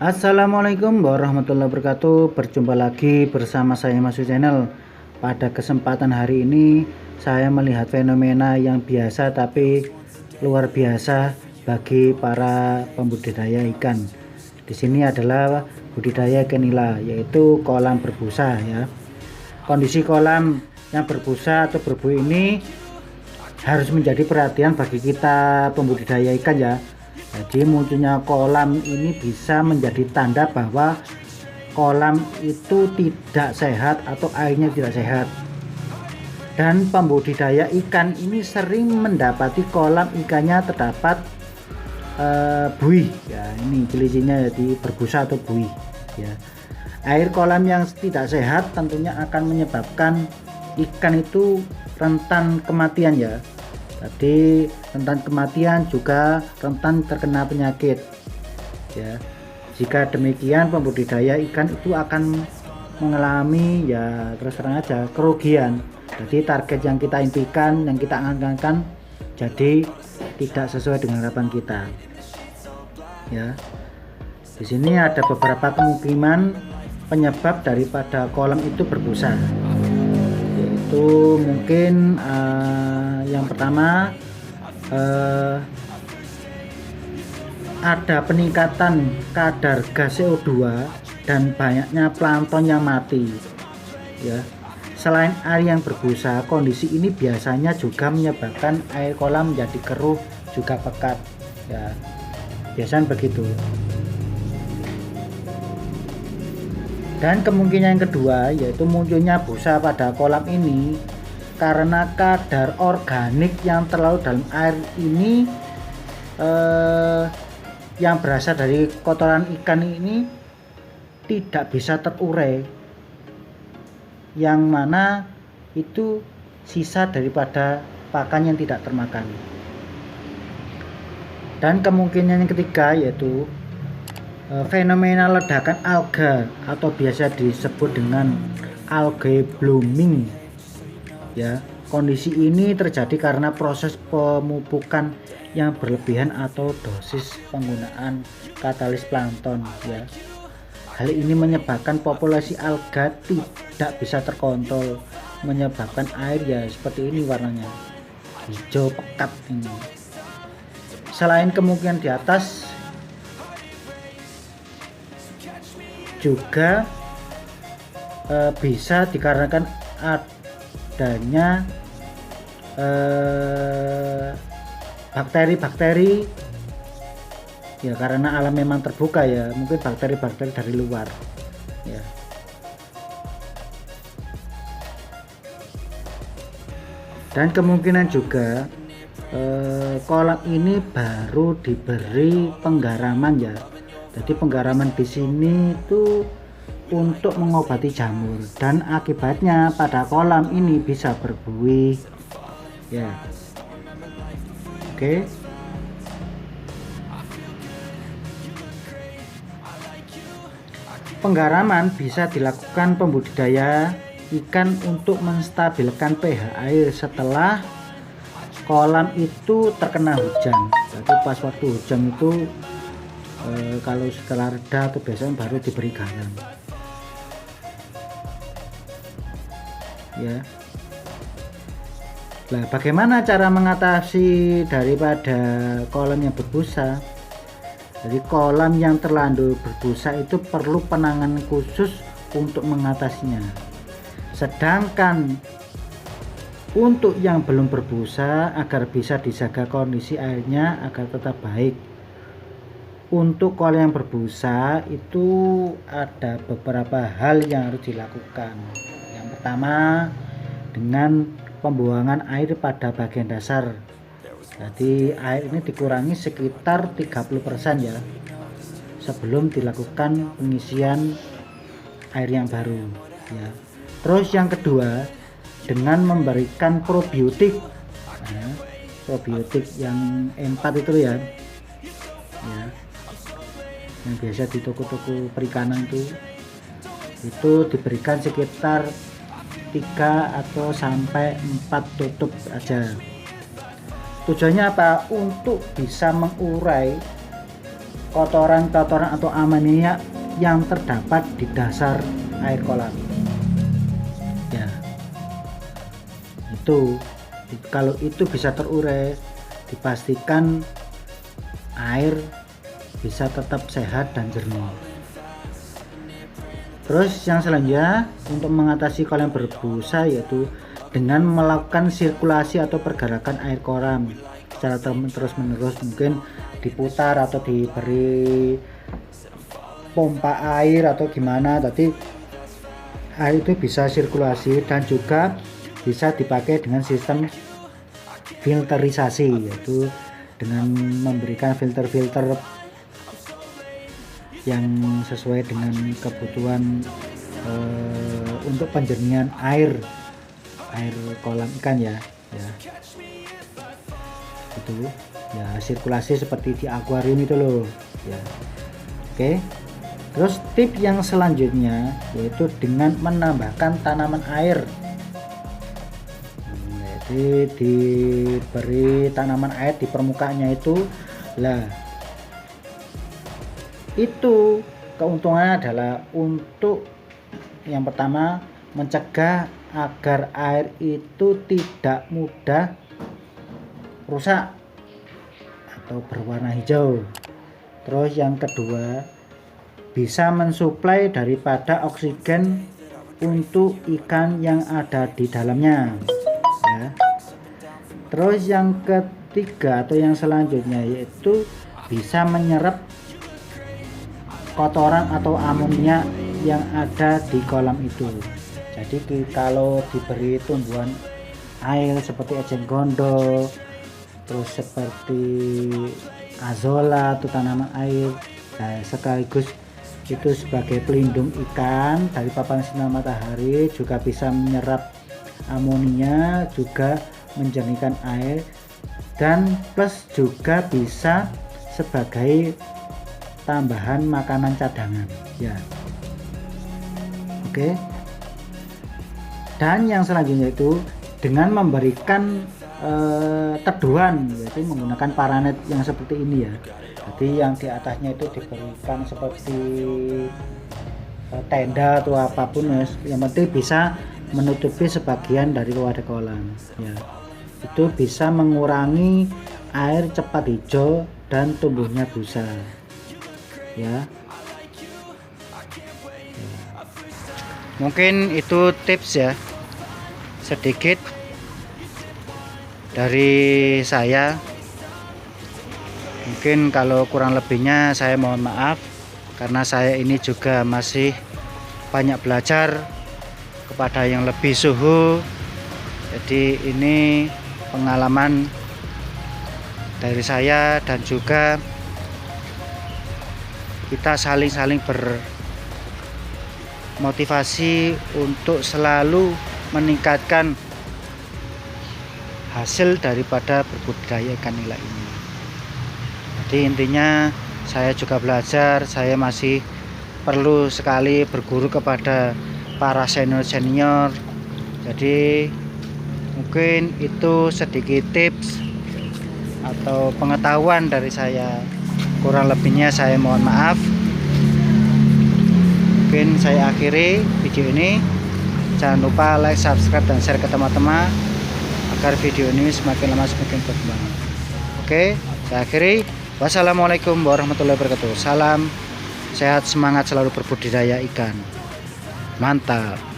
Assalamualaikum warahmatullahi wabarakatuh. Berjumpa lagi bersama saya Mas Channel. Pada kesempatan hari ini saya melihat fenomena yang biasa tapi luar biasa bagi para pembudidaya ikan. Di sini adalah budidaya ikan nila, yaitu kolam berbusa ya. Kondisi kolam yang berbusa atau berbuih ini harus menjadi perhatian bagi kita pembudidaya ikan ya. Jadi munculnya kolam ini bisa menjadi tanda bahwa kolam itu tidak sehat atau airnya tidak sehat. Dan pembudidaya ikan ini sering mendapati kolam ikannya terdapat buih ya, ini ciri-cirinya jadi berbusa atau buih ya. Air kolam yang tidak sehat tentunya akan menyebabkan ikan itu rentan kematian ya. Jadi rentan kematian juga rentan terkena penyakit ya. Jika demikian pembudidaya ikan itu akan mengalami ya terus terang aja kerugian. Jadi target yang kita impikan, yang kita anggarkan jadi tidak sesuai dengan harapan kita ya. Di sini ada beberapa kemungkinan penyebab daripada kolam itu berbusa, yaitu mungkin yang pertama ada peningkatan kadar gas CO2 dan banyaknya plankton yang mati ya. Selain air yang berbusa, kondisi ini biasanya juga menyebabkan air kolam menjadi keruh juga pekat ya, biasanya begitu. Dan kemungkinan yang kedua yaitu munculnya busa pada kolam ini karena kadar organik yang terlalu dalam air ini yang berasal dari kotoran ikan ini tidak bisa terurai, yang mana itu sisa daripada pakan yang tidak termakan. Dan kemungkinan yang ketiga yaitu fenomena ledakan alga atau biasa disebut dengan algae blooming ya. Kondisi ini terjadi karena proses pemupukan yang berlebihan atau dosis penggunaan katalis plankton ya. Hal ini menyebabkan populasi alga tidak bisa terkontrol, menyebabkan air ya seperti ini warnanya hijau pekat ini. Selain kemungkinan di atas, juga bisa dikarenakan adanya bakteri-bakteri ya, karena alam memang terbuka ya, mungkin bakteri-bakteri dari luar ya. Dan kemungkinan juga kolam ini baru diberi penggaraman ya. Jadi penggaraman di sini itu untuk mengobati jamur dan akibatnya pada kolam ini bisa berbuih ya. Oke. Penggaraman bisa dilakukan pembudidaya ikan untuk menstabilkan pH air setelah kolam itu terkena hujan. Jadi pas waktu hujan itu kalau setelah reda atau biasanya baru diberi garam ya. Nah, bagaimana cara mengatasi daripada kolam yang berbusa? Jadi kolam yang terlanjur berbusa itu perlu penanganan khusus untuk mengatasinya. Sedangkan untuk yang belum berbusa, agar bisa dijaga kondisi airnya agar tetap baik. Untuk kolam yang berbusa itu ada beberapa hal yang harus dilakukan. Yang pertama, dengan pembuangan air pada bagian dasar. Jadi air ini dikurangi sekitar 30% ya, sebelum dilakukan pengisian air yang baru ya. Terus yang kedua, dengan memberikan probiotik ya, probiotik yang 4 itu ya, yang biasa di toko-toko perikanan itu diberikan sekitar 3 atau sampai 4 tutup aja. Tujuannya apa? Untuk bisa mengurai kotoran-kotoran atau amonia yang terdapat di dasar air kolam. Ya, itu kalau itu bisa terurai, dipastikan air bisa tetap sehat dan jernih. Terus yang selanjutnya untuk mengatasi kolam berbusa yaitu dengan melakukan sirkulasi atau pergerakan air kolam secara terus menerus, mungkin diputar atau diberi pompa air atau gimana, tadi air itu bisa sirkulasi dan juga bisa dipakai dengan sistem filterisasi, yaitu dengan memberikan filter-filter yang sesuai dengan kebutuhan untuk penjernihan air kolam ikan ya itu ya, sirkulasi seperti di akuarium itu loh ya. Oke, terus tip yang selanjutnya yaitu dengan menambahkan tanaman air. Jadi diberi tanaman air di permukaannya itu lah. Itu keuntungannya adalah untuk yang pertama mencegah agar air itu tidak mudah rusak atau berwarna hijau. Terus yang kedua bisa mensuplai daripada oksigen untuk ikan yang ada di dalamnya ya. Terus yang ketiga atau yang selanjutnya yaitu bisa menyerap kotoran atau amonia yang ada di kolam itu. Jadi kalau diberi tumbuhan air seperti eceng gondok, terus seperti azolla atau tanaman air, nah sekaligus itu sebagai pelindung ikan dari paparan sinar matahari, juga bisa menyerap amonia, juga menjernihkan air, dan plus juga bisa sebagai tambahan makanan cadangan ya. Oke, dan yang selanjutnya itu dengan memberikan teduhan, yaitu menggunakan paranet yang seperti ini ya. Jadi yang di atasnya itu diberikan seperti tenda atau apapun ya, yang penting bisa menutupi sebagian dari wadah kolam ya. Itu bisa mengurangi air cepat hijau dan tumbuhnya busa ya. Mungkin itu tips ya sedikit dari saya. Mungkin kalau kurang lebihnya saya mohon maaf, karena saya ini juga masih banyak belajar kepada yang lebih suhu. Jadi ini pengalaman dari saya, dan juga kita saling bermotivasi untuk selalu meningkatkan hasil daripada berbudidaya ikan nila ini. Jadi intinya saya juga belajar, saya masih perlu sekali berguru kepada para senior. Jadi mungkin itu sedikit tips atau pengetahuan dari saya. Kurang lebihnya saya mohon maaf. Mungkin saya akhiri video ini. Jangan lupa like, subscribe, dan share ke teman-teman agar video ini semakin lama semakin berkembang. Oke, saya akhiri. Wassalamualaikum warahmatullahi wabarakatuh. Salam sehat, semangat selalu berbudidaya ikan. Mantap.